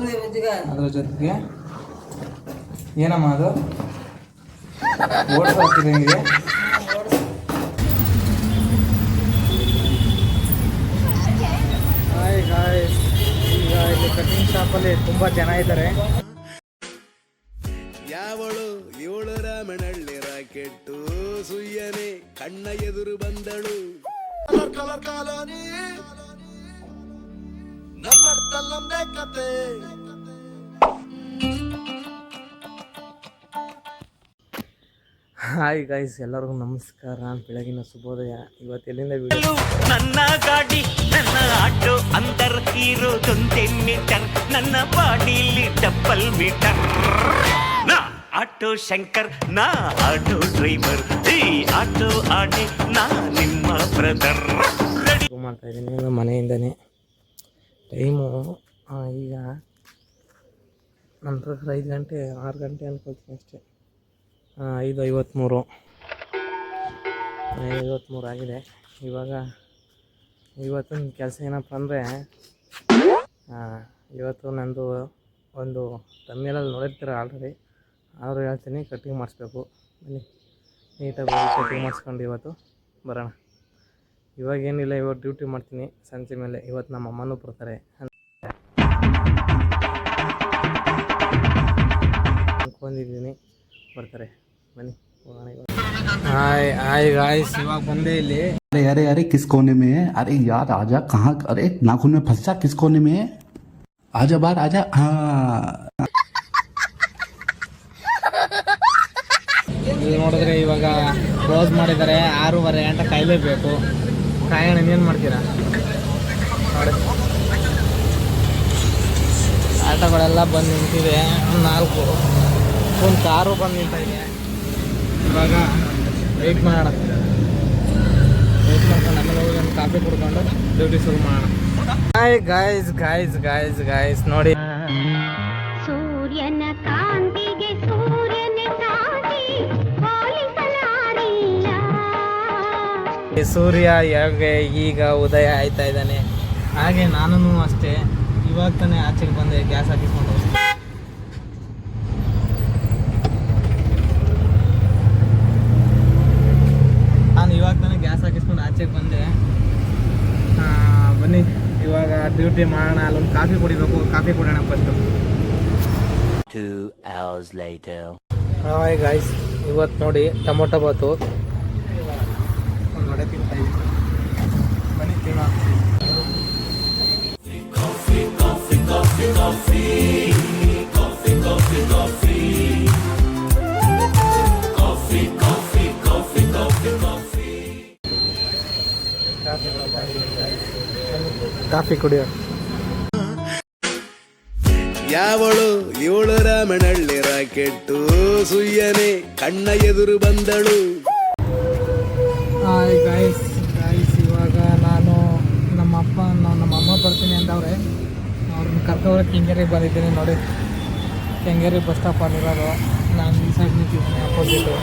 ಅದ್ರ ಜೊತೆಗೆ ಏನಮ್ಮ ಅದು ಓಡಿಸ್ ಹಾಕಿದೆ ಹಿಂಗೆ. ಹಾಯ್ ಗಾಯ್ಸ್, ಈಗ ಇಲ್ಲಿ ಕಟಿಂಗ್ ಶಾಪಲ್ಲಿ ತುಂಬ ಜನ ಇದ್ದಾರೆ. ಯಾವಳು ಇವಳು ರಾಮನಳ್ಳಿ ರಾಕೆಟ್ಟು ಸುಯ್ಯನೆ ಕಣ್ಣ ಎದುರು ಬಂದಳು. ಕಲರ್ ಕಾಲೋನಿ ನಮ್ಮಡ್ತಲ್ಲೇ ಕತೆ. ಹಾಯ್ ಗಾಯ್ಸ್, ಎಲ್ಲರಿಗೂ ನಮಸ್ಕಾರ, ಬೆಳಗಿನ ಶುಭೋದಯ. ಇವತ್ತು ಎಲ್ಲಿಂದ ವಿಡಿಯೋ? ನನ್ನ ಗಾಡಿ ನನ್ನ ಆಟೋ ಅಂದರ್ ಇರೋದೊಂದೇ ಮೀಟರ್, ನನ್ನ ಬಾಡಿಲಿ ಡಬ್ಬಲ್ ಮೀಟರ್. ನಾ ಆಟೋ ಶಂಕರ್, ನಾ ಆಟೋ ಡ್ರೈವರ್, ಈ ಆಟೋ ಆಡಿ ನಾ ನಿಮ್ಮ ಬ್ರದರ್. ಮಾಡ್ತಾ ಇದ್ದೀನಿ ಮನೆಯಿಂದನೇ. ಟೈಮು ಈಗ ನನ್ನ ಪ್ರಕಾರ 5 ಗಂಟೆ 6 ಗಂಟೆ ಅನ್ಕೊಳ್ತೀನಿ ಅಷ್ಟೇ. 5:53 ಆಗಿದೆ. ಇವಾಗ ಇವತ್ತಿನ ಕೆಲಸ ಏನಪ್ಪ ಅಂದರೆ, ಇವತ್ತು ನಂದು ಒಂದು ತಮ್ಮೇಲಲ್ಲಿ ನೋಡಿರ್ತೀರ ಆಲ್ರೆಡಿ, ಆದರೂ ಹೇಳ್ತೀನಿ, ಕಟ್ಟಿಂಗ್ ಮಾಡಿಸ್ಬೇಕು. ಬನ್ನಿ ನೀಟಾಗಿ ಕಟ್ಟಿಂಗ್ ಮಾಡಿಸ್ಕೊಂಡು ಇವತ್ತು ಬರೋಣ. ಇವಾಗೇನಿಲ್ಲ, ಇವತ್ತು ಡ್ಯೂಟಿ ಮಾಡ್ತೀನಿ ಸಂಜೆ ಮೇಲೆ. ಇವತ್ತು ನಮ್ಮ ಅಮ್ಮನೂ ಬರ್ತಾರೆ ಅಂದ್ಕೊಂಡಿದ್ದೀನಿ, ಬರ್ತಾರೆ. ಬನ್ನಿ ಹೋಗೋಣ. हाय गाइस, इवाग बंदे इल्ली. अरे अरे अरे किस कोने में? अरे यार आजा, कहाँ? अरे नाखून में फंस जा. किस कोने में? आजा बाहर आजा. हाँ ನೋಡಿದ್ರೆ ಇವಾಗ ಕ್ಲೋಸ್ ಮಾಡಿದ್ದಾರೆ. 6:30 ಗಂಟೆ ಕಾಯಲೇಬೇಕು. ಕಾಯೋಣ, ಇನ್ನೇನು ಮಾಡ್ತೀರಾ ನೋಡಿ. ಆಟೋಗಳೆಲ್ಲ ಬಂದು ನಿಂತಿದೆ. 4 ಒಂದು ಕಾರು ಬಂದು ನಿಂತಿದೆ. ಇವಾಗ ವೆಯ್ಟ್ ಮಾಡೋಣ. ವೆಯ್ಟ್ ಮಾಡ್ಕೊಂಡು ಆಮೇಲೆ ಹೋಗಿ ಒಂದು ಕಾಫಿ ಕುಡ್ಕೊಂಡು ಡ್ಯೂಟಿ ಶುರು ಮಾಡೋಣ. Hi guys guys guys guys, ನೋಡಿ ಸೂರ್ಯನ ಕಾಂತಿಗೆ ಸೂರ್ಯನ ಕಾಂತಿ ಹೋಲಿಸಲಾರಿಲ್ಲ. ಸೂರ್ಯ ಹೇಗೆ ಈಗ ಉದಯ ಆಯ್ತಾ ಇದ್ದಾನೆ, ಹಾಗೆ ನಾನು ಅಷ್ಟೇ. ಇವಾಗ ತಾನೇ ಆಚೆಗೆ ಬಂದೆ ಗ್ಯಾಸ್ ಹಾಕಿಸ್ಕೊಂಡು. ನಾನು ಇವಾಗ ತಾನೇ ಗ್ಯಾಸ್ ಹಾಕಿಸ್ಕೊಂಡು ಆಚೆಗೆ ಬಂದೆ. ಬನ್ನಿ ಇವಾಗ ಡ್ಯೂಟಿ ಮಾಡೋಣ. ಅಲ್ಲೊಂದು ಕಾಫಿ ಕುಡಿಬೇಕು, ಕಾಫಿ ಕುಡಿಯೋಣ first. 2 hours later. Hi guys, ಇವತ್ತು ನೋಡಿ ಟೊಮೊಟೊ ಬಾತು ಒಂದು ವಡೆ ತಿಂತಾ ಇದ್ದೀನಿ. ಬನ್ನಿ ತಿನ್ನೋ. ಕಾಫಿ ಕುಡಿಯೋ. ಯಾವಳು ಇವಳು ರಾಮನಳ್ಳಿ ರಾಕೆಟ್ಟು ಸುಯ್ಯನೆ ಕಣ್ಣ ಎದುರು ಬಂದಳು. ಹಾಯ್ ಗಾಯ್ಸ್ ಇವಾಗ ನಾನು ನಮ್ಮ ಅಮ್ಮ ಬರ್ತೀನಿ ಅಂತವ್ರೆ. ಅವ್ರನ್ನ ಕರ್ಕೊಂಡು ಕೆಂಗೇರಿಗೆ ಬಂದಿದ್ದೀನಿ. ನೋಡಿ, ಕೆಂಗೇರಿ ಬಸ್ ಸ್ಟಾಪ್ ಅಲ್ಲಿರೋದು. ನಾನು ಈ ಸೈಡ್ ನಿಂತಿದ್ದೀನಿ, ಅಪೋಸಿಟು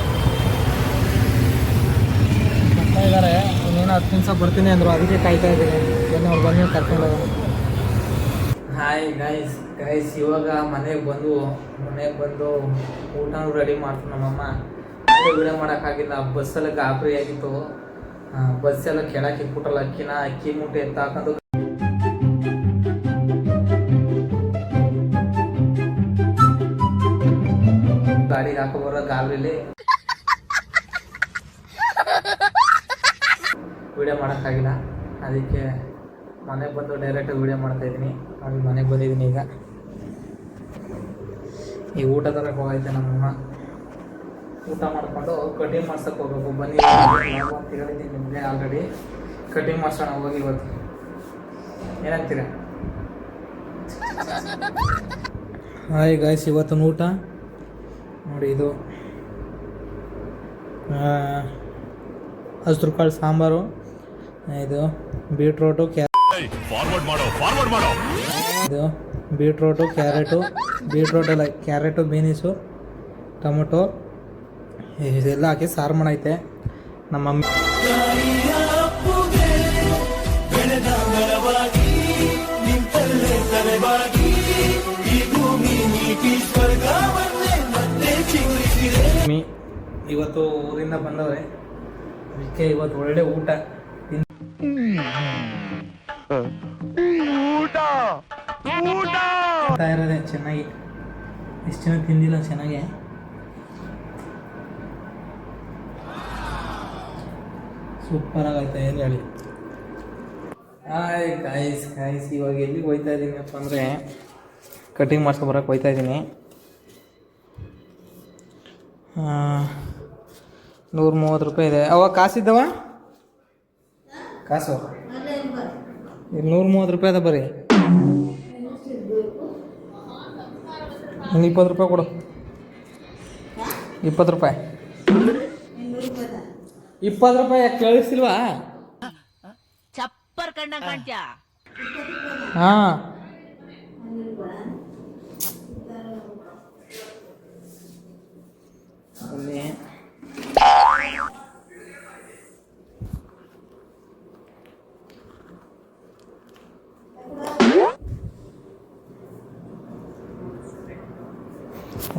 ಬರ್ತಾ ಇದ್ದಾರೆ. ಇನ್ನೇನು 10 ನಿಮಿಷ ಬರ್ತೀನಿ ಅಂದರು, ಅದಕ್ಕೆ ಕಾಯ್ತಾ ಇದ್ದೀನಿ. ಏನೋ ಅವ್ರು ಬನ್ನಿ ಕರ್ಕೊಂಡು ಹೋಗೋಣ. ಹಾಯ್ ಗಾಯ್ಸ್ ಇವಾಗ ಮನೆಗೆ ಬಂದು ಊಟನೂ ರೆಡಿ ಮಾಡ್ತೀನಿ. ನಮ್ಮಮ್ಮ ವಿಡಿಯೋ ಮಾಡೋಕ್ಕಾಗಿಲ್ಲ, ಬಸ್ಸೆಲ್ಲ ಗಾಬರಿ ಆಗಿತ್ತು. ಬಸ್ಸೆಲ್ಲ ಕೆಳಕ್ಕೆ ಇಟ್ಬಿಟ್ರಲ್ಲ, ಅಕ್ಕಿ ಮೂಟೆ ಎತ್ತಾಕೊಂಡು ಗಾಡಿಗೆ ಹಾಕೋಬರೋ ಗಾಬರಿಲಿ ವಿಡಿಯೋ ಮಾಡೋಕ್ಕಾಗಿಲ್ಲ. ಅದಕ್ಕೆ ಮನೆಗೆ ಬಂದು ಡೈರೆಕ್ಟಾಗಿ ವಿಡಿಯೋ ಮಾಡ್ತಾಯಿದ್ದೀನಿ. ನೋಡಿ ಮನೆಗೆ ಬಂದಿದ್ದೀನಿ. ಈಗ ಊಟ ತರಕ್ಕೆ ಹೋಗೈತೆ ನಮ್ಮಮ್ಮ. ಊಟ ಮಾಡಿಕೊಂಡು ಕಟಿಂಗ್ ಮಾಡ್ಸೋಕ್ಕೆ ಹೋಗ್ಬೇಕು. ಬನ್ನಿ ಅಂತ ಹೇಳಿದ್ದೀನಿ ನಿಮಗೆ ಆಲ್ರೆಡಿ. ಕಟಿಂಗ್ ಮಾಡ್ಸೋಣ ಹೋಗಿ ಇವತ್ತು. ಏನಂತೀರ? ಹಾಯ್ ಗಾಯ್ಸ್, ಇವತ್ತಿನ ಊಟ ನೋಡಿ, ಇದು ಹಸಿರು ಕಾಳು ಸಾಂಬಾರು, ಇದು ಬೀಟ್ರೋಟು ಇದು ಬೀಟ್ರೋಟು ಬೀಟ್ರೋಟಲ್ಲ ಕ್ಯಾರೆಟು, ಬೀನೀಸು, ಟೊಮೊಟೊ ಇದೆಲ್ಲ ಹಾಕಿ ಸಾರು ಮಾಡೈತೆ ನಮ್ಮ ಮಮ್ಮಿ. ಇವತ್ತು ಊರಿಂದ ಬಂದವ್ರೆ, ಅದಕ್ಕೆ ಇವತ್ತು ಒಳ್ಳೆ ಊಟ ಇರೋದೆ ಚೆನ್ನಾಗಿ. ಇಷ್ಟು ಜನ ತಿಂದಿಲ್ಲ ಚೆನ್ನಾಗಿ. ಸೂಪರ್ ಆಗೈತೆ ಏನು ಹೇಳಿ. ಹಾಯ್ ಕಾಯಿಸ್ ಇವಾಗ ಎಲ್ಲಿಗೆ ಹೋಗ್ತಾ ಇದ್ದೀನಿ ಅಪ್ಪ ಅಂದರೆ ಕಟಿಂಗ್ ಮಾಡ್ಸ್ಕೊಬರಕ್ಕೆ ಹೋಗ್ತಾ ಇದ್ದೀನಿ. 130 ರೂಪಾಯಿ ಇದೆ. ಅವಾಗ ಕಾಸಿದ್ದವ ಕಾಸು ಇದು 130 ರೂಪಾಯಿ ಅದ ಬರೀ. ಇನ್ನು 20 ರೂಪಾಯಿ ಕೊಡು. 20 ರೂಪಾಯಿ 20 ರೂಪಾಯಿ ಯಾಕೆ ಕೇಳಿಸ್ತಿಲ್ವಾ? ಚಪ್ಪರ್ ಕಣ್ಣ ಕಾಣ್ತ್ಯಾ? ಹಾಂ ಬನ್ನಿ.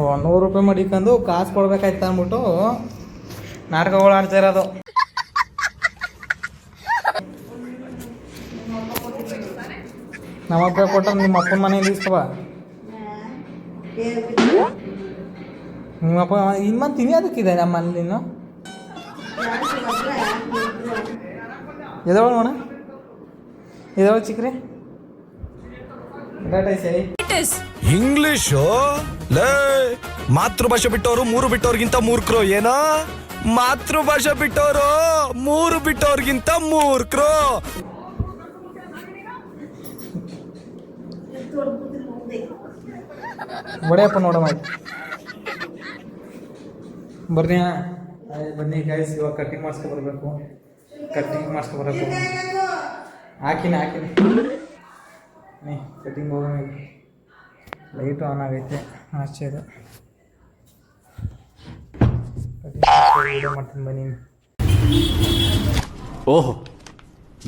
ಓ 100 ರೂಪಾಯಿ ಮಡಿಕೊಂಡು ಕಾಸು ಕೊಡ್ಬೇಕಾಯ್ತು ಅಂದ್ಬಿಟ್ಟು ನಾಟಕಗಳು ಆಡ್ತಾ ಇರೋದು. ನಮ್ಮಪ್ಪ ಕೊಟ್ಟ ನಿಮ್ಮ ಅಪ್ಪನ ಮನೆಯಿಂದ ಇಸ್ಕವ. ನಿಮ್ಮಪ್ಪ ಇನ್ನು ತಿನ್ನಿ ಅದಕ್ಕಿದೆ ನಮ್ಮ ಮನೇಲಿ. ಇನ್ನು ಎದೊಳ ನೋಡ ಎದೊಳ ಚಿಕ್ರಿ ಸರಿ. ಇಂಗ್ಲಿಷು ಲೇ ಮಾತೃಭಾಷೆ ಬಿಟ್ಟವರು 3 ಬಿಟ್ಟವ್ರಿಗಿಂತ ಮೂರ್ಖರು. ಏನೋ ಮಾತೃಭಾಷೆ ಬಿಟ್ಟವರು 3 ಬಿಟ್ಟವ್ರಿಗಿಂತ ಮೂರ್ಖರು. ಬಡಿಯಪ್ಪ ನೋಡಮ್ಮ ಬರ್ನಿ. ಬನ್ನಿ ಗೈಸ್, ಇವಾಗ ಕಟ್ಟಿಂಗ್ ಮಾಡಿಸ್ಕೊಬರ್ಬೇಕು. ಹಾಕಿನಿ ಕಟ್ಟಿಂಗ್ ಹೋಗೋಣ. ಲೈಟು ಆನ್ ಆಗೈತೆ ಆಚೆ ಇದು. ಕಟ್ಟಿಂಗ್ ಮಾಡ್ತೀನಿ ಬನ್ನಿ. ಓಹೋ,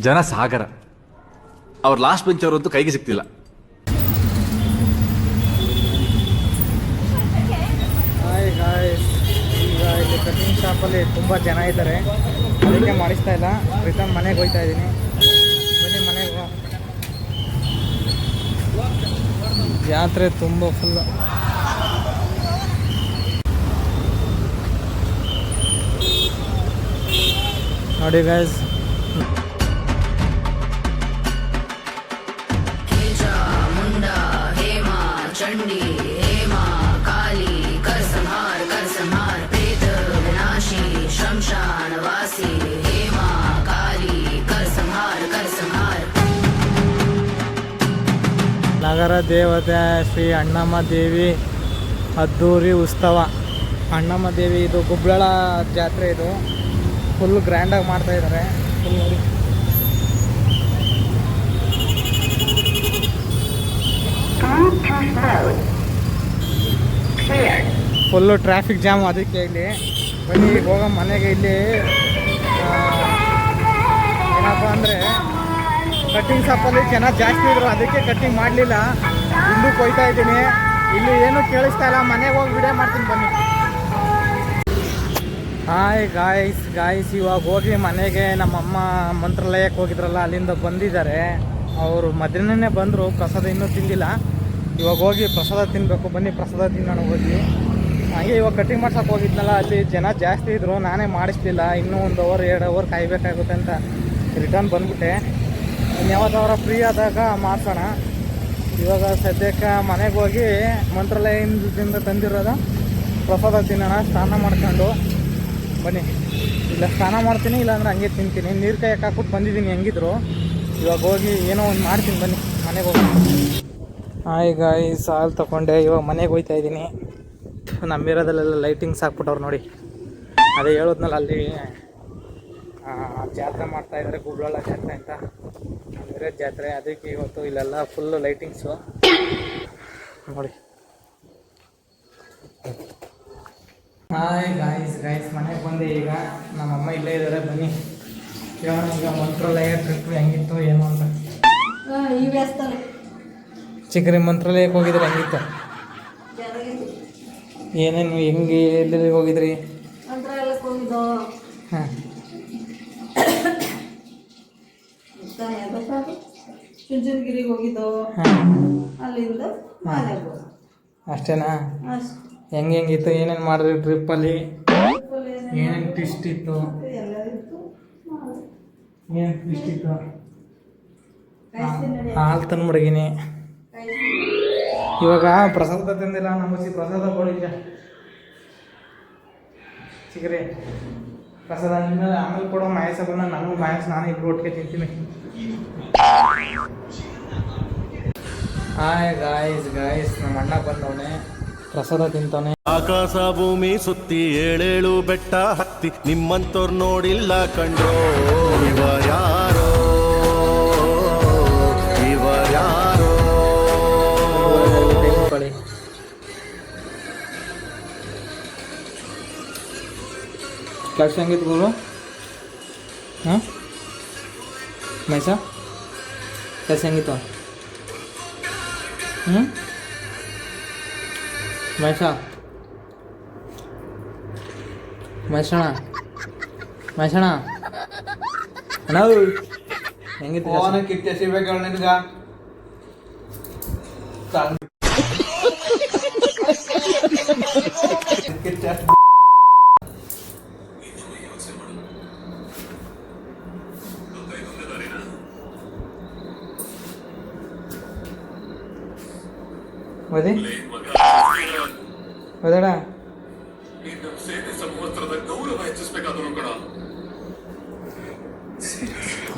ಜನ ಸಾಗರ. ಅವ್ರ ಲಾಸ್ಟ್ ಬೆಂಚ್ ಅವರಂತೂ ಕೈಗೆ ಸಿಗ್ತಿಲ್ಲ. ಈಗ ಇಲ್ಲಿ ಕಟಿಂಗ್ ಶಾಪಲ್ಲಿ ತುಂಬ ಜನ ಇದ್ದಾರೆ, ಅದಕ್ಕೆ ಮಾಡಿಸ್ತಾ ಇಲ್ಲ. ರಿಟರ್ನ್ ಮನೆಗೆ ಹೋಗ್ತಾ ಇದ್ದೀನಿ. ಬನ್ನಿ ಮನೆಗೆ. ಜಾತ್ರೆ ತುಂಬ ಫುಲ್. ನೋಡಿ ಗೈಸ್, ನಗರ ದೇವತೆ ಶ್ರೀ ಅಣ್ಣಮ್ಮ ದೇವಿ ಅದ್ದೂರಿ ಉತ್ಸವ. ಅಣ್ಣಮ್ಮ ದೇವಿ ಇದು ಗುಬ್ಳಳ ಜಾತ್ರೆ. ಇದು ಫುಲ್ ಗ್ರ್ಯಾಂಡಾಗಿ ಮಾಡ್ತಾ ಇದ್ದಾರೆ. ಫುಲ್ ನೋಡಿ, ಫುಲ್ಲು ಟ್ರಾಫಿಕ್ ಜಾಮ್. ಅದಕ್ಕೆ ಇಲ್ಲಿ ಬನ್ನಿ ಹೋಗೋ ಮನೆಗೆ. ಇಲ್ಲಿ ಏನಪ್ಪ ಅಂದರೆ ಕಟ್ಟಿಂಗ್ ಶಾಪಲ್ಲಿ ಜನ ಜಾಸ್ತಿ ಇದ್ರು, ಅದಕ್ಕೆ ಕಟ್ಟಿಂಗ್ ಮಾಡಲಿಲ್ಲ. ಇಲ್ಲೂ ಕೊಯ್ತಾ ಇದ್ದೀನಿ. ಇಲ್ಲಿ ಏನೂ ಕೇಳಿಸ್ತಾ ಇಲ್ಲ. ಮನೆಗೆ ಹೋಗಿ ವಿಡಿಯೋ ಮಾಡ್ತೀನಿ ಬನ್ನಿ. ಹಾಯ್ ಗಾಯ್ಸ್ ಇವಾಗ ಹೋಗಿ ಮನೆಗೆ. ನಮ್ಮಮ್ಮ ಮಂತ್ರಾಲಯಕ್ಕೆ ಹೋಗಿದ್ರಲ್ಲ, ಅಲ್ಲಿಂದ ಬಂದಿದ್ದಾರೆ. ಅವರು ಮಧ್ಯಾಹ್ನನೇ ಬಂದರು. ಪ್ರಸಾದ ಇನ್ನೂ ತಿಂದಿಲ್ಲ. ಇವಾಗ ಹೋಗಿ ಪ್ರಸಾದ ತಿನ್ನಬೇಕು. ಬನ್ನಿ ಪ್ರಸಾದ ತಿನ್ನೋಣ ಹೋಗಿ. ಹಾಗೆ ಇವಾಗ ಕಟ್ಟಿಂಗ್ ಮಾಡ್ಸೋಕೆ ಹೋಗಿದ್ನಲ್ಲ, ಅಲ್ಲಿ ಜನ ಜಾಸ್ತಿ ಇದ್ದರು. ನಾನೇ ಮಾಡಿಸ್ಲಿಲ್ಲ. ಇನ್ನೂ 1 ಅವರ್ 2 ಅವರ್ ಕಾಯಬೇಕಾಗುತ್ತೆ ಅಂತ ರಿಟರ್ನ್ ಬಂದ್ಬಿಟ್ಟೆ. ಇನ್ಯಾವತ್ತವರ ಫ್ರೀ ಆದಾಗ ಮಾಡ್ಸೋಣ. ಇವಾಗ ಸದ್ಯಕ್ಕೆ ಮನೆಗೆ ಹೋಗಿ ಮಂತ್ರಾಲಯದಿಂದ ತಂದಿರೋದು ಪ್ರಸಾದ ತಿನ್ನೋಣ. ಸ್ನಾನ ಮಾಡ್ಕೊಂಡು ಬನ್ನಿ. ಇಲ್ಲ ಸ್ನಾನ ಮಾಡ್ತೀನಿ, ಇಲ್ಲಾಂದ್ರೆ ಹಂಗೆ ತಿಂತೀನಿ. ನೀರು ಕಾಯಕ್ಕೆ ಹಾಕ್ಬಿಟ್ಟು ಬಂದಿದ್ದೀನಿ ಹೆಂಗಿದ್ರು. ಇವಾಗ ಹೋಗಿ ಏನೋ ಒಂದು ಮಾಡ್ತೀನಿ ಬನ್ನಿ, ಮನೆಗೆ ಹೋಗಿ. ಈಗ ಈ ಸಾಲು ತೊಗೊಂಡೆ. ಇವಾಗ ಮನೆಗೆ ಹೋಗ್ತಾ ಇದ್ದೀನಿ. ನಮ್ಮಿರೋದಲ್ಲೆಲ್ಲ ಲೈಟಿಂಗ್ಸ್ ಹಾಕ್ಬಿಟ್ಟವ್ರು ನೋಡಿ. ಅದೇ ಹೇಳೋದ್ನಲ್ಲ, ಅಲ್ಲಿ ಜಾತ್ರೆ ಮಾಡ್ತಾಯಿದ್ದಾರೆ, ಗುಬ್ಳಳ ಜಾತ್ರೆ ಅಂತ. ಬೇರೆ ಜಾತ್ರೆ, ಅದಕ್ಕೆ ಇವತ್ತು ಇಲ್ಲೆಲ್ಲ ಫುಲ್ಲು ಲೈಟಿಂಗ್ಸು ನೋಡಿ. ಹಾಯ್ ಗಾಯ್ಸ್ ಮನೆಗೆ ಬಂದೆ. ಈಗ ನಮ್ಮಮ್ಮ ಇಲ್ಲೇ ಇದ್ದಾರೆ. ಬನ್ನಿ ಕೇಳೋಣ ಈಗ ಮಂತ್ರಾಲಯ ಟ್ರಿಪ್ ಹೆಂಗಿತ್ತು ಏನು ಅಂತ. ಚಿಕ್ಕರಿ ಮಂತ್ರಾಲಯಕ್ಕೆ ಹೋಗಿದ್ರೆ ಹೆಂಗಿತ್ತು? ಏನೇನು ಹೆಂಗೆ ಎಲ್ಲೆಲ್ಲಿ ಹೋಗಿದ್ರಿ? ಮಂತ್ರಾಲಯ ಮಾಲೆಗೆ ಹೋಗಿದ್ದೋ ಹಾಂ ಚುಂಚನಗಿರಿಗೆ ಹೋಗಿದ್ದೋ ಹಾಂ ಅಲ್ಲಿಂದ ಮಾಲೆಗೆ ಹೋಗಿ ಅಷ್ಟೇನಾ? ಅಷ್ಟು ಹೆಂಗಿತ್ತು, ಏನೇನು ಮಾಡಿದ್ರಿ ಟ್ರಿಪ್ಪಲ್ಲಿ? ಏನೇನು ಟ್ವಿಸ್ಟ್ ಇತ್ತು? ಎಲ್ಲ ಇತ್ತು ಏನು ಟ್ವಿಸ್ಟ್ ಇತ್ತು? ಹಾಲು ತಂದ್ಬಿಡಗಿನಿ. ಇವಾಗ ಪ್ರಸಾದ ತಂದಿಲ್ಲ, ನಮಗೆ ಪ್ರಸಾದ ಕೊಡಿಲ್ಲ ಚಿಗ್ರಿ. ಪ್ರಸಾದ ಆದ್ಮೇಲೆ ಆಮೇಲೆ ಕೊಡೋ ಮಾಯಸ ಬಂದ ನನಗೂ ಮಾಯಸ, ನಾನು ಇಬ್ರು ಒಟ್ಟಿಗೆ ತಿಂತೀನಿ. ಹಾಯ್ ಗಾಯ್ಸ್ ನಮ್ಮ ಅಣ್ಣ ಬಂದವನೆ, ಪ್ರಸಾದ ತಿಂತವನೆ. ಆಕಾಶ ಭೂಮಿ ಸುತ್ತಿ ಏಳೇಳು ಬೆಟ್ಟ ಹತ್ತಿ ನಿಮ್ಮಂತೋರ್ ನೋಡಿಲ್ಲ ಕಂಡ್ರೋ. ಇವರ್ಯಾರೋ ಕ್ಲಾಸ್ ಹೆಂಗಿತ್ತು ಗುರು? ಹಾಂ ಮೈಸ ಕ್ಲಾಸ್ ಹೆಂಗಿತ್ತು? ಮೈಸಣ ಅಣ್ಣ ಹೆಂಗಿತ್ತು? ಕಿತ್ತೆ ಸಿಗ್ಬೇಕು ನಿನ್ಗ. ಓದಿ ಓದಡ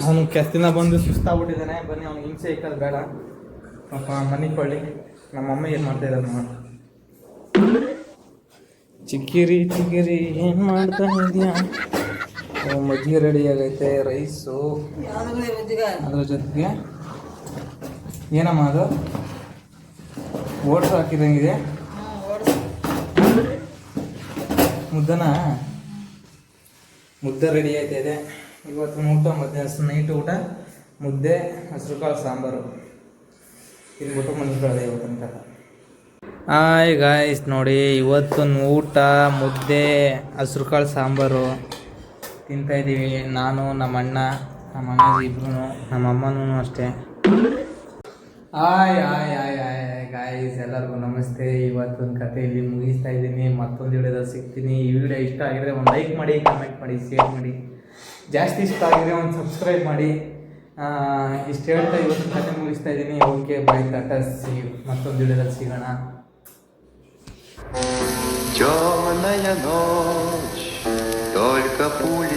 ಅವನು ಕೆಸ್ತಿನ ಬಂದು ಸುಸ್ತಾಗ್ಬಿಟ್ಟಿದ್ದಾನೆ. ಬನ್ನಿ ಅವ್ನಿಗೆ ಹಿಂಸೆ ಇಕ್ಕದು ಬೇಡ ಪಾಪ. ಮನೆಗೆ ಕೊಳ್ಳಿ. ನಮ್ಮಮ್ಮ ಏನು ಮಾಡ್ತಾ ಇದ್ದಾರೆ ನೋಡಿ. ಚಿಕ್ಕಿರಿ ಏನು ಮಾಡ್ತಾ ಇದೆಯಾ? ಮಜ್ಜಿಗೆ ರೆಡಿ ಆಗೈತೆ, ರೈಸು, ಅದ್ರ ಜೊತೆಗೆ ಏನಮ್ಮ ಅದು ಓಟ್ಸ್ ಹಾಕಿದಂಗಿದೆ. ಮುದ್ದೆ ರೆಡಿ ಆಯ್ತಾಯಿದೆ. ಇವತ್ತಿನ ಊಟ ಮಧ್ಯಾಹ್ನ ನೈಟ್ ಊಟ ಮುದ್ದೆ, ಹಸಿರು ಕಾಳು ಸಾಂಬಾರು ತಿಂದ್ಬಿಟ್ಟು ಮನೆಗಳದೆ ಇವತ್ತಿನ ಕಾಲ. ಹಾಯ್ ಗಾಯ್ಸ್, ನೋಡಿ ಇವತ್ತಿನ ಊಟ ಮುದ್ದೆ, ಹಸಿರು ಕಾಳು ಸಾಂಬಾರು ತಿಂತಾಯಿದ್ದೀವಿ. ನಾನು, ನಮ್ಮ ಅಣ್ಣ, ನಮ್ಮ ಅಣ್ಣ ಇಬ್ರು, ನಮ್ಮ ಅಮ್ಮನೂ ಅಷ್ಟೇ. ಹಾಯ್ ಗಾಯ್ಸ್, ಎಲ್ಲರಿಗೂ ನಮಸ್ತೆ. ಇವತ್ತೊಂದು ಕತೆ ಇಲ್ಲಿ ಮುಗಿಸ್ತಾ ಇದ್ದೀನಿ. ಮತ್ತೊಂದು ವಿಡಿಯೋದಲ್ಲಿ ಸಿಗ್ತೀನಿ. ಈ ವಿಡಿಯೋ ಇಷ್ಟ ಆಗಿದ್ರೆ ಒಂದು ಲೈಕ್ ಮಾಡಿ, ಕಮೆಂಟ್ ಮಾಡಿ, ಶೇರ್ ಮಾಡಿ. ಜಾಸ್ತಿ ಇಷ್ಟ ಆಗಿದ್ರೆ ಒಂದು ಸಬ್ಸ್ಕ್ರೈಬ್ ಮಾಡಿ. ಇಷ್ಟು ಹೇಳ್ತಾ ಇವತ್ತು ಕತೆ ಮುಗಿಸ್ತಾ ಇದ್ದೀನಿ. Okay, bye, tata, see you. ಮತ್ತೊಂದು ವಿಡಿಯೋದಲ್ಲಿ ಸಿಗೋಣ. Темная ночь, только пули